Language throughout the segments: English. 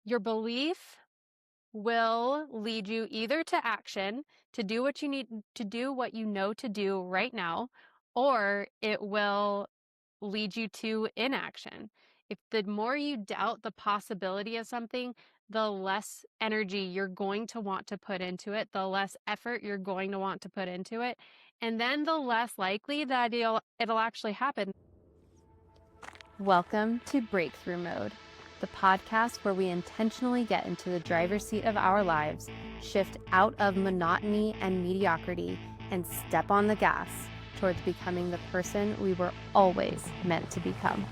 Your belief will lead you either to action, to do what you need to do, what you know to do right now, or it will lead you to inaction. If the more you doubt the possibility of something, the less energy you're going to want to put into it, the less effort you're going to want to put into it, and then the less likely that it'll actually happen. Welcome to Breakthrough Mode, the podcast where we intentionally get into the driver's seat of our lives, shift out of monotony and mediocrity, and step on the gas towards becoming the person we were always meant to become.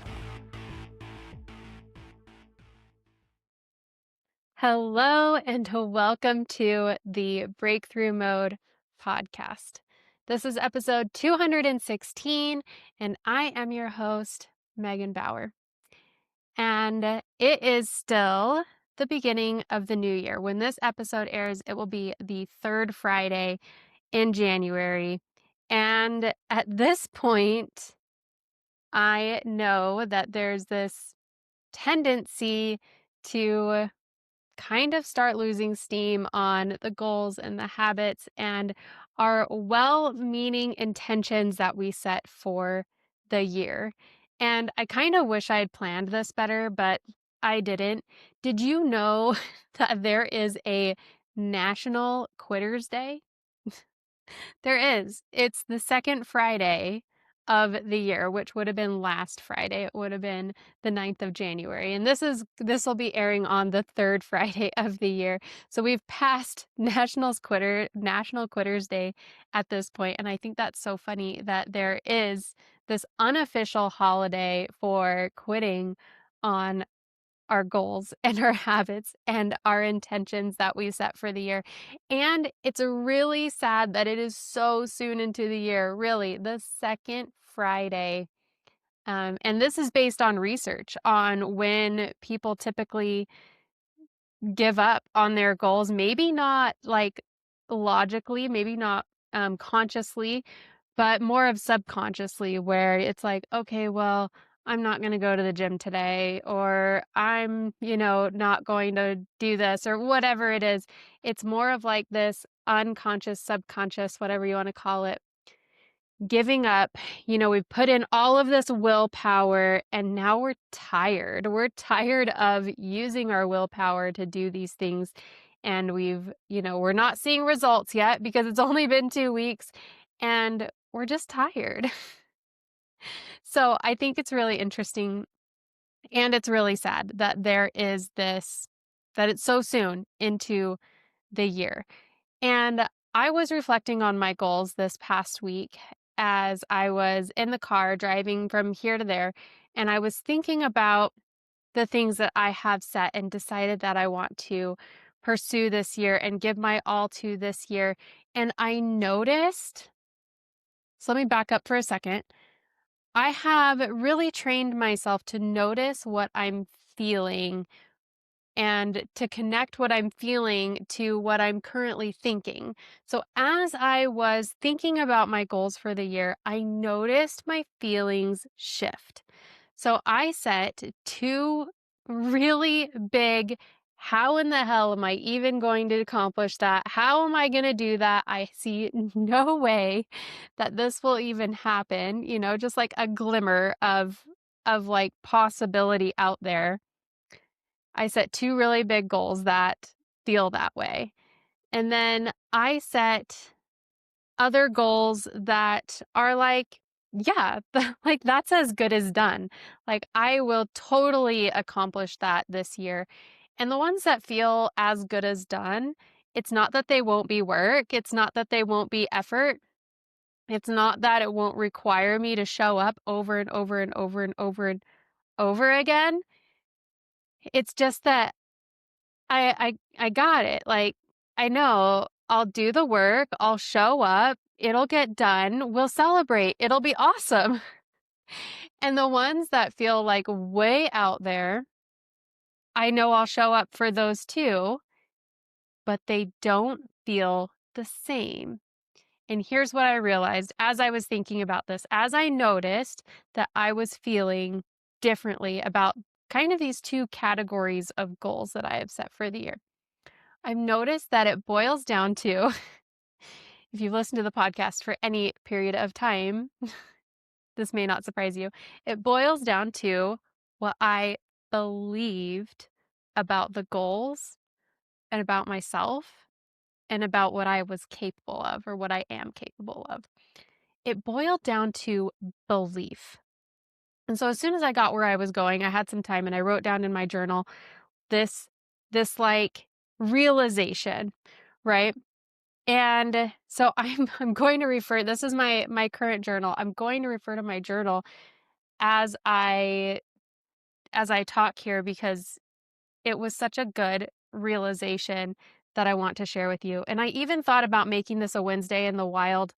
Hello, and welcome to the Breakthrough Mode podcast. This is episode 216, and I am your host, Megan Bauer. And it is still the beginning of the new year. When this episode airs, it will be the third Friday in January. And at this point, I know that there's this tendency to kind of start losing steam on the goals and the habits and our well-meaning intentions that we set for the year. And I kind of wish I had planned this better, but I didn't. Did you know that there is a National Quitters Day? There is. It's the second Friday of the year, which would have been last Friday. It would have been the 9th of January. And this will be airing on the third Friday of the year. So we've passed National Quitters Day at this point. And I think that's so funny that there is this unofficial holiday for quitting on our goals and our habits and our intentions that we set for the year. And it's really sad that it is so soon into the year, really, the second Friday. And this is based on research on when people typically give up on their goals, maybe not like logically, maybe not consciously, but more of subconsciously, where it's like, okay, well, I'm not going to go to the gym today, or I'm, not going to do this, or whatever it is. It's more of like this unconscious, subconscious, whatever you want to call it, giving up. We've put in all of this willpower and now we're tired. We're tired of using our willpower to do these things. And we're not seeing results yet because it's only been 2 weeks and we're just tired. So I think it's really interesting and it's really sad that that it's so soon into the year. And I was reflecting on my goals this past week as I was in the car driving from here to there. And I was thinking about the things that I have set and decided that I want to pursue this year and give my all to this year. And I noticed, so let me back up for a second. I have really trained myself to notice what I'm feeling and to connect what I'm feeling to what I'm currently thinking. So as I was thinking about my goals for the year, I noticed my feelings shift. So I set 2 really big, how in the hell am I even going to accomplish that? How am I going to do that? I see no way that this will even happen, just like a glimmer of like possibility out there. I set 2 really big goals that feel that way. And then I set other goals that are like, yeah, like that's as good as done. Like I will totally accomplish that this year. And the ones that feel as good as done, it's not that they won't be work. It's not that they won't be effort. It's not that it won't require me to show up over and over and over and over and over again. It's just that I got it. Like, I know I'll do the work, I'll show up, it'll get done, we'll celebrate, it'll be awesome. And the ones that feel like way out there, I know I'll show up for those too, but they don't feel the same. And here's what I realized as I was thinking about this, as I noticed that I was feeling differently about kind of these two categories of goals that I have set for the year. I've noticed that it boils down to, if you've listened to the podcast for any period of time, this may not surprise you. It boils down to what I believed about the goals and about myself and about what I was capable of or what I am capable of. It boiled down to belief. And so as soon as I got where I was going, I had some time and I wrote down in my journal this like realization, right? And so I'm going to refer, this is my current journal. I'm going to refer to my journal as I talk here because it was such a good realization that I want to share with you. And I even thought about making this a Wednesday in the Wild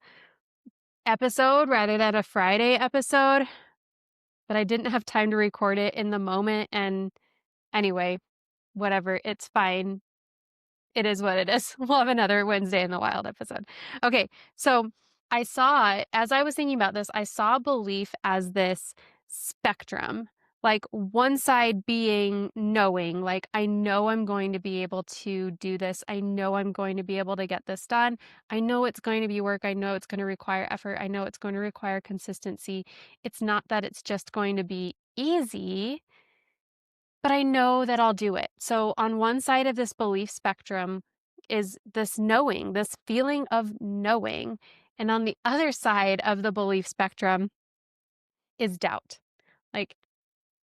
episode rather than a Friday episode, but I didn't have time to record it in the moment. And anyway, whatever, it's fine. It is what it is. We'll have another Wednesday in the Wild episode. Okay, so as I was thinking about this, I saw belief as this spectrum, like one side being knowing, like I know I'm going to be able to do this. I know I'm going to be able to get this done. I know it's going to be work. I know it's going to require effort. I know it's going to require consistency. It's not that it's just going to be easy, but I know that I'll do it. So on one side of this belief spectrum is this knowing, this feeling of knowing. And on the other side of the belief spectrum is doubt. Like,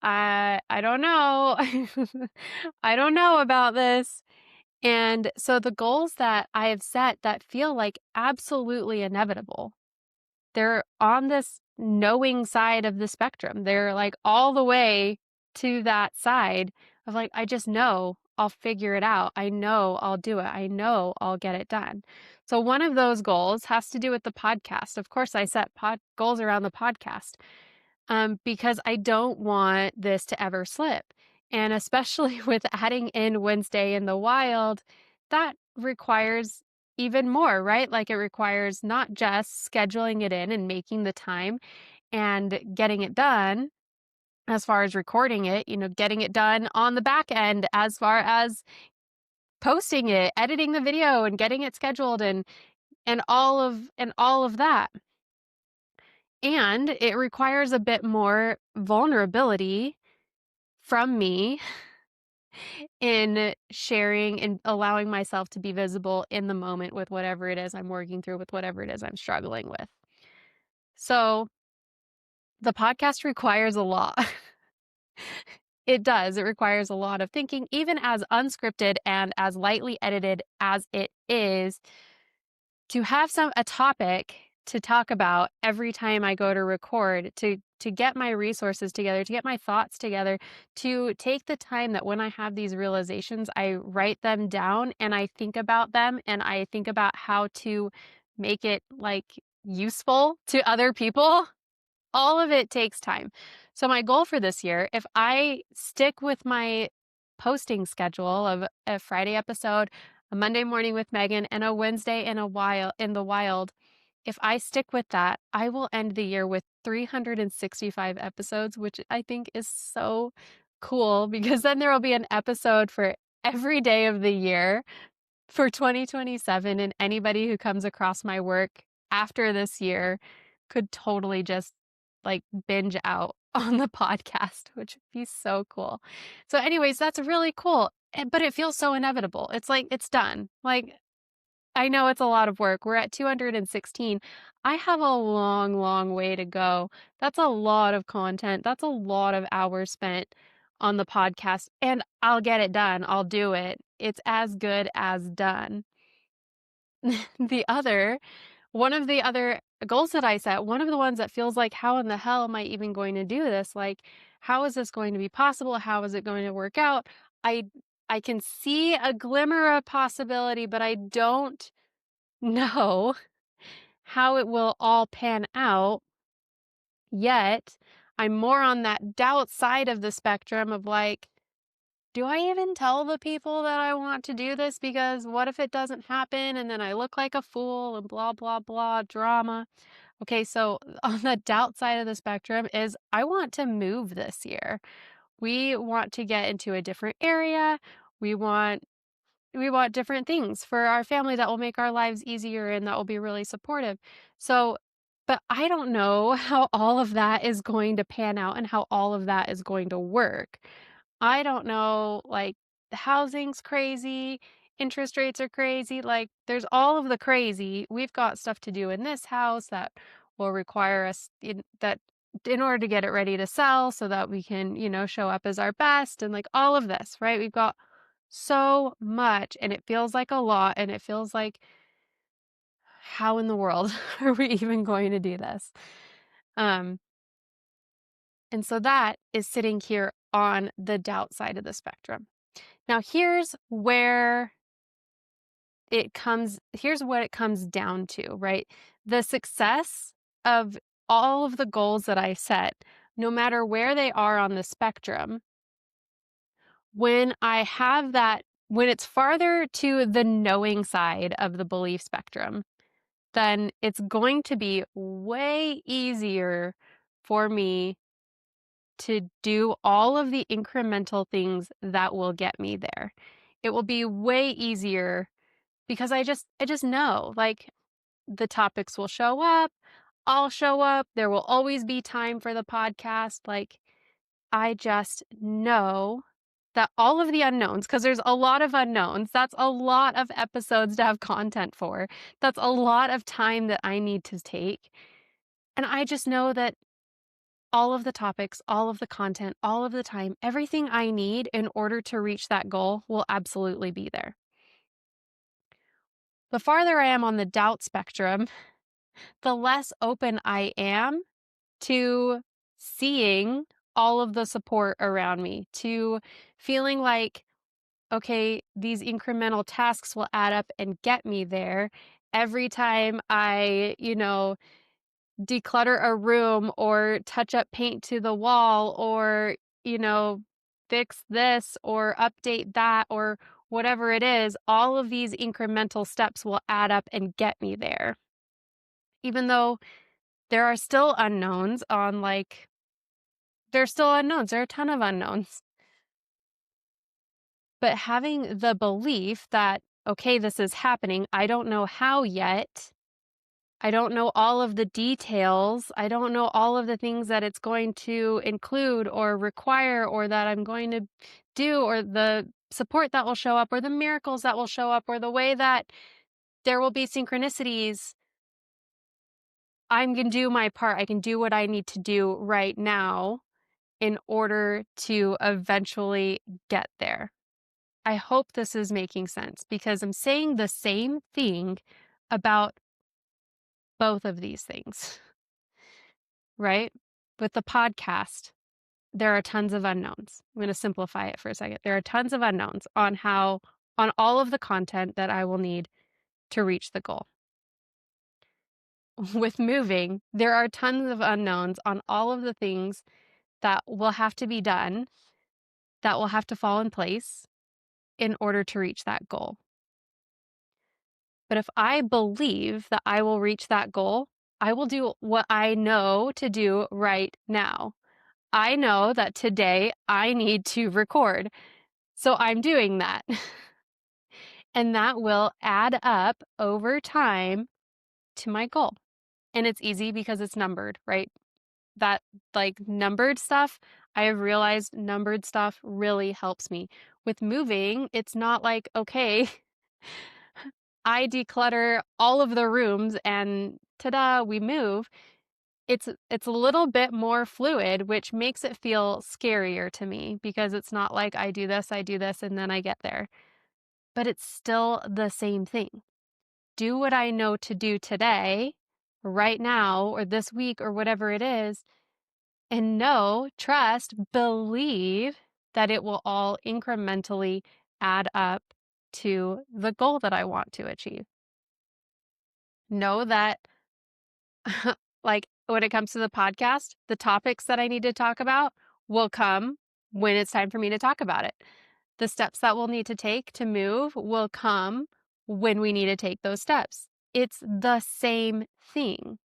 I don't know. I don't know about this. And so the goals that I have set that feel like absolutely inevitable, they're on this knowing side of the spectrum. They're like all the way to that side of like, I just know I'll figure it out. I know I'll do it. I know I'll get it done. So one of those goals has to do with the podcast. Of course, I set goals around the podcast because I don't want this to ever slip. And especially with adding in Wednesday in the Wild, that requires even more, right? Like it requires not just scheduling it in and making the time and getting it done as far as recording it, getting it done on the back end as far as posting it, editing the video and getting it scheduled and all of that. And it requires a bit more vulnerability from me in sharing and allowing myself to be visible in the moment with whatever it is I'm working through, with whatever it is I'm struggling with. So the podcast requires a lot. It does. It requires a lot of thinking, even as unscripted and as lightly edited as it is, to have a topic to talk about every time I go to record, to get my resources together, to get my thoughts together, to take the time that when I have these realizations, I write them down and I think about them and I think about how to make it like useful to other people. All of it takes time. So my goal for this year, if I stick with my posting schedule of a Friday episode, a Monday morning with Megan, and a Wednesday in the wild, if I stick with that, I will end the year with 365 episodes, which I think is so cool because then there will be an episode for every day of the year for 2027. And anybody who comes across my work after this year could totally just like binge out on the podcast, which would be so cool. So anyways, that's really cool. But it feels so inevitable. It's like, it's done. Like, I know it's a lot of work. We're at 216. I have a long, long way to go. That's a lot of content. That's a lot of hours spent on the podcast, and I'll get it done. I'll do it. It's as good as done. One of the other goals that I set, one of the ones that feels like, how in the hell am I even going to do this? Like, how is this going to be possible? How is it going to work out? I I can see a glimmer of possibility, but I don't know how it will all pan out yet. I'm more on that doubt side of the spectrum of like, do I even tell the people that I want to do this? Because what if it doesn't happen and then I look like a fool and blah, blah, blah, drama. Okay, so on the doubt side of the spectrum is I want to move this year. We want to get into a different area. We want different things for our family that will make our lives easier and that will be really supportive. So, but I don't know how all of that is going to pan out and how all of that is going to work. I don't know, like, the housing's crazy, interest rates are crazy, like, there's all of the crazy. We've got stuff to do in this house that will require us in order to get it ready to sell so that we can, show up as our best and like all of this, right? We've got so much and it feels like a lot and it feels like how in the world are we even going to do this? Um and so that is sitting here on the doubt side of the spectrum. Now here's what it comes down to, right? The success of all of the goals that I set, no matter where they are on the spectrum, when I have that, when it's farther to the knowing side of the belief spectrum, then it's going to be way easier for me to do all of the incremental things that will get me there. It will be way easier because I just know, like, the topics will show up, I'll show up, there will always be time for the podcast. Like, I just know that all of the unknowns, because there's a lot of unknowns, that's a lot of episodes to have content for. That's a lot of time that I need to take. And I just know that all of the topics, all of the content, all of the time, everything I need in order to reach that goal will absolutely be there. The farther I am on the doubt spectrum, the less open I am to seeing all of the support around me, to feeling like, okay, these incremental tasks will add up and get me there. Every time I, declutter a room or touch up paint to the wall or, you know, fix this or update that or whatever it is, all of these incremental steps will add up and get me there. Even though there are still unknowns there's still unknowns. There are a ton of unknowns. But having the belief that, okay, this is happening, I don't know how yet. I don't know all of the details. I don't know all of the things that it's going to include or require or that I'm going to do or the support that will show up or the miracles that will show up or the way that there will be synchronicities. I'm going to do my part. I can do what I need to do right now in order to eventually get there. I hope this is making sense because I'm saying the same thing about both of these things, right? With the podcast, there are tons of unknowns. I'm going to simplify it for a second. There are tons of unknowns on all of the content that I will need to reach the goal. With moving, there are tons of unknowns on all of the things that will have to be done, that will have to fall in place in order to reach that goal. But if I believe that I will reach that goal, I will do what I know to do right now. I know that today I need to record. So I'm doing that. And that will add up over time to my goal. And it's easy because it's numbered, right? That, like, numbered stuff, I have realized numbered stuff really helps me. With moving, it's not like, okay, I declutter all of the rooms and ta-da, we move. It's a little bit more fluid, which makes it feel scarier to me because it's not like I do this, and then I get there. But it's still the same thing. Do what I know to do today, right now, or this week, or whatever it is, and know, trust, believe that it will all incrementally add up to the goal that I want to achieve. Know that, like, when it comes to the podcast, the topics that I need to talk about will come when it's time for me to talk about it. The steps that we'll need to take to move will come when we need to take those steps. It's the same thing.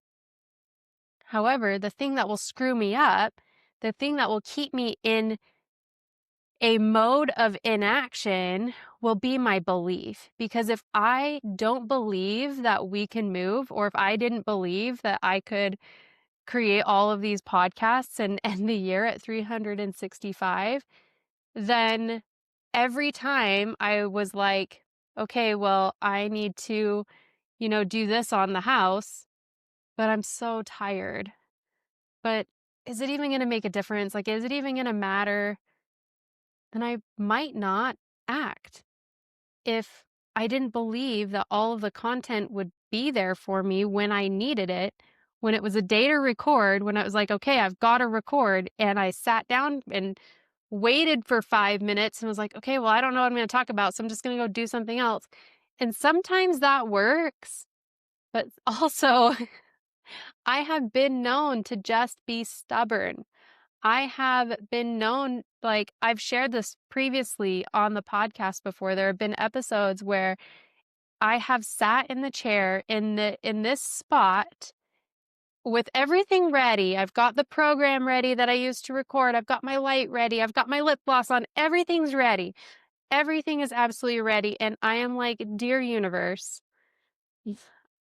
However, the thing that will screw me up, the thing that will keep me in a mode of inaction will be my belief. Because if I don't believe that we can move, or if I didn't believe that I could create all of these podcasts and end the year at 365, then every time I was like, okay, well, I need to, do this on the house, but I'm so tired. But is it even going to make a difference? Like, is it even going to matter? Then I might not act. If I didn't believe that all of the content would be there for me when I needed it, when it was a day to record, when I was like, okay, I've got to record, and I sat down and waited for 5 minutes and was like, okay, well, I don't know what I'm going to talk about, so I'm just going to go do something else. And sometimes that works, but also I have been known to just be stubborn. I have been known, like I've shared this previously on the podcast before. There have been episodes where I have sat in the chair in this spot with everything ready. I've got the program ready that I used to record. I've got my light ready. I've got my lip gloss on. Everything's ready. Everything is absolutely ready. And I am like, dear universe,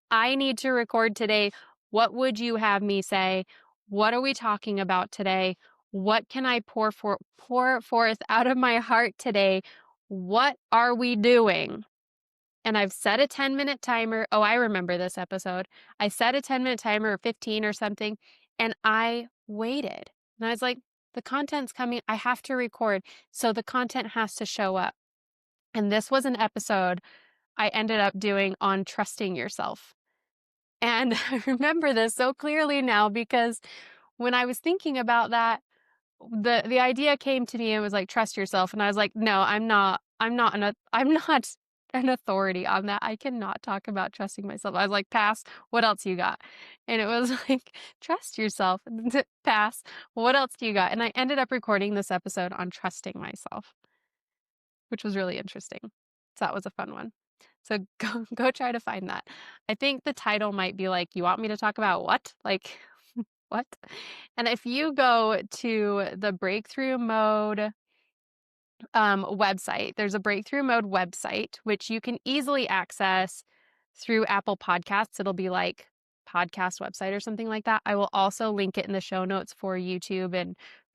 I need to record today. What would you have me say? What are we talking about today? What can I pour forth out of my heart today? What are we doing? And I've set a 10-minute timer. Oh, I remember this episode. I set a 10-minute timer, or 15 or something, and I waited. And I was like, the content's coming. I have to record. So the content has to show up. And this was an episode I ended up doing on trusting yourself. And I remember this so clearly now because when I was thinking about that, the idea came to me and was like, trust yourself. And I was like, no, I'm not an authority on that. I cannot talk about trusting myself. I was like, pass, what else you got? And it was like, trust yourself. Pass, what else do you got? And I ended up recording this episode on trusting myself, which was really interesting. So that was a fun one. So go try to find that. I think the title might be like, you want me to talk about what? Like, what? And if you go to the Breakthrough Mode website, there's a Breakthrough Mode website, which you can easily access through Apple Podcasts. It'll be like podcast website or something like that. I will also link it in the show notes for YouTube,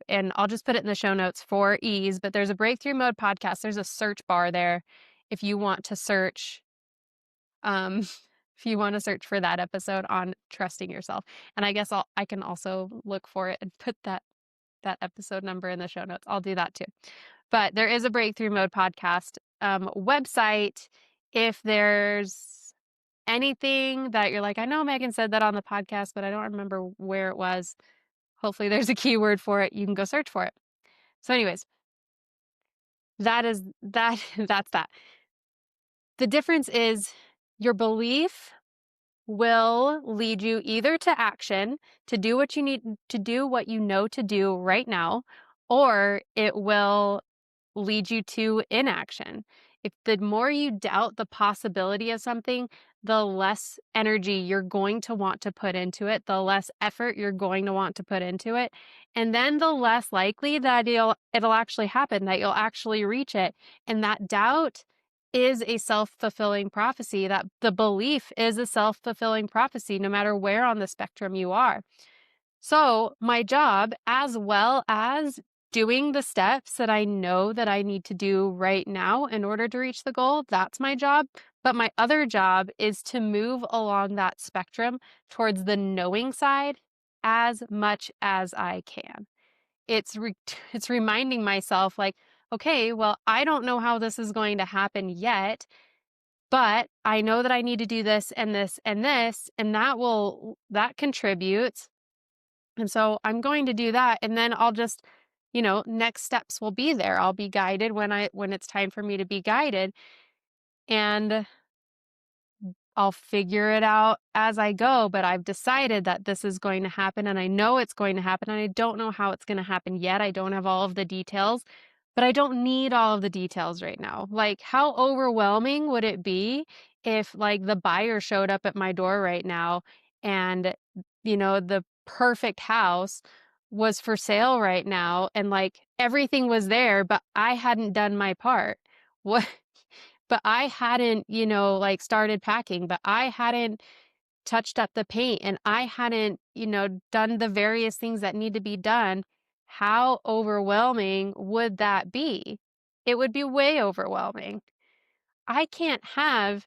and I'll just put it in the show notes for ease. But there's a Breakthrough Mode podcast. There's a search bar there if you want to search if you want to search for that episode on trusting yourself. And I guess I can also look for it and put that episode number in the show notes. I'll do that too. But there is a Breakthrough Mode podcast website. If there's anything that you're like, I know Megan said that on the podcast, but I don't remember where it was. Hopefully there's a keyword for it. You can go search for it. So anyways, that's that. The difference is your belief will lead you either to action, to do what you need to do, what you know to do right now, or it will lead you to inaction. If the more you doubt the possibility of something, the less energy you're going to want to put into it, the less effort you're going to want to put into it, and then the less likely that it'll actually happen, that you'll actually reach it. And that doubt is a self-fulfilling prophecy, that the belief is a self-fulfilling prophecy, no matter where on the spectrum you are. So my job, as well as doing the steps that I know that I need to do right now in order to reach the goal, that's my job. But my other job is to move along that spectrum towards the knowing side as much as I can. It's reminding myself, like, okay, well, I don't know how this is going to happen yet, but I know that I need to do this and this and this, and that contributes. And so I'm going to do that. And then I'll just, next steps will be there. I'll be guided when it's time for me to be guided. And I'll figure it out as I go, but I've decided that this is going to happen, and I know it's going to happen, and I don't know how it's going to happen yet. I don't have all of the details, but I don't need all of the details right now. Like, how overwhelming would it be if, like, the buyer showed up at my door right now and, the perfect house was for sale right now, and, like, everything was there, but I hadn't done my part. What? But I hadn't, like started packing, but I hadn't touched up the paint and I hadn't, done the various things that need to be done. How overwhelming would that be? It would be way overwhelming. I can't have,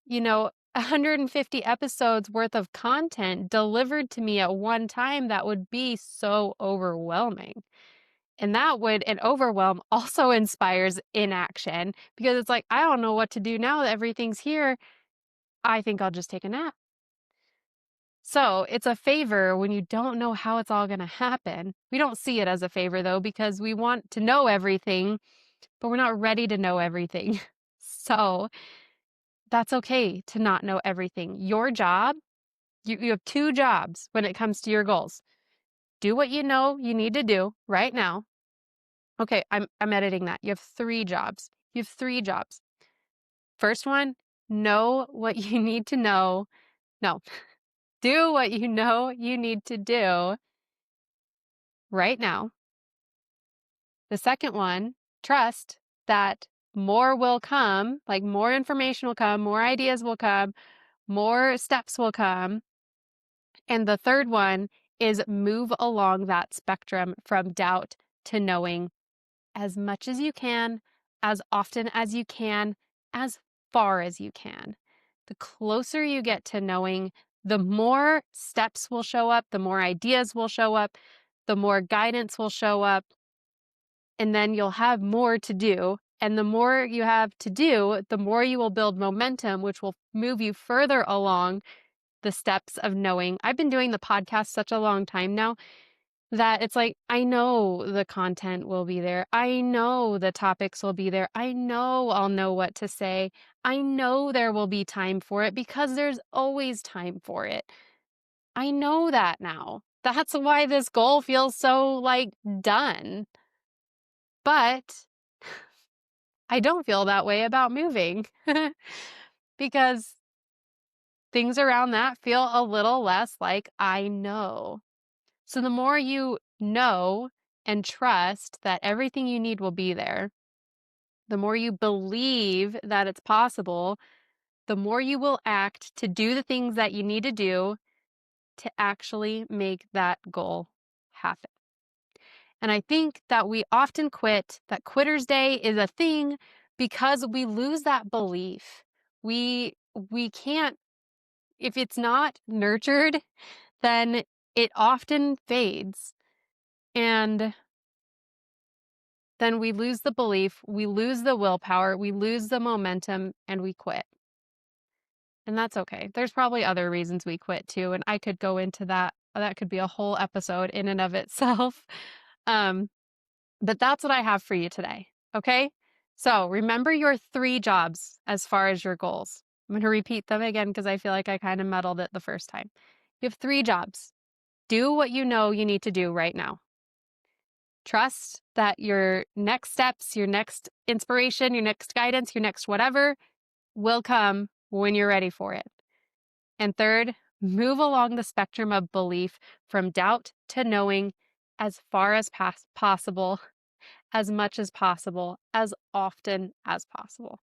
150 episodes worth of content delivered to me at one time. That would be so overwhelming. And overwhelm also inspires inaction because it's like, I don't know what to do now that everything's here. I think I'll just take a nap. So it's a favor when you don't know how it's all going to happen. We don't see it as a favor though, because we want to know everything, but we're not ready to know everything. So that's okay to not know everything. Your job, you have two jobs when it comes to your goals. Do what you know you need to do right now. Okay, I'm editing that. You have three jobs. You have three jobs. First one, know what you need to know. No, do what you know you need to do right now. The second one, trust that more will come, like more information will come, more ideas will come, more steps will come. And the third one is move along that spectrum from doubt to knowing as much as you can, as often as you can, as far as you can. The closer you get to knowing, the more steps will show up, the more ideas will show up, the more guidance will show up, and then you'll have more to do. And the more you have to do, the more you will build momentum, which will move you further along the steps of knowing. I've been doing the podcast such a long time now that it's like, I know the content will be there. I know the topics will be there. I know I'll know what to say. I know there will be time for it because there's always time for it. I know that now. That's why this goal feels so done. But I don't feel that way about moving because things around that feel a little less like I know. So the more you know and trust that everything you need will be there, the more you believe that it's possible, the more you will act to do the things that you need to do to actually make that goal happen. And I think that we often quit, that Quitter's Day is a thing because we lose that belief. We can't, if it's not nurtured, then it often fades. And then we lose the belief, we lose the willpower, we lose the momentum, and we quit. And that's okay. There's probably other reasons we quit too, and I could go into that. That could be a whole episode in and of itself. But that's what I have for you today, okay? So remember your three jobs as far as your goals. I'm going to repeat them again because I feel like I kind of muddled it the first time. You have three jobs. Do what you know you need to do right now. Trust that your next steps, your next inspiration, your next guidance, your next whatever will come when you're ready for it. And third, move along the spectrum of belief from doubt to knowing as far as possible, as much as possible, as often as possible.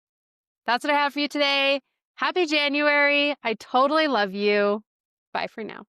That's what I have for you today. Happy January. I totally love you. Bye for now.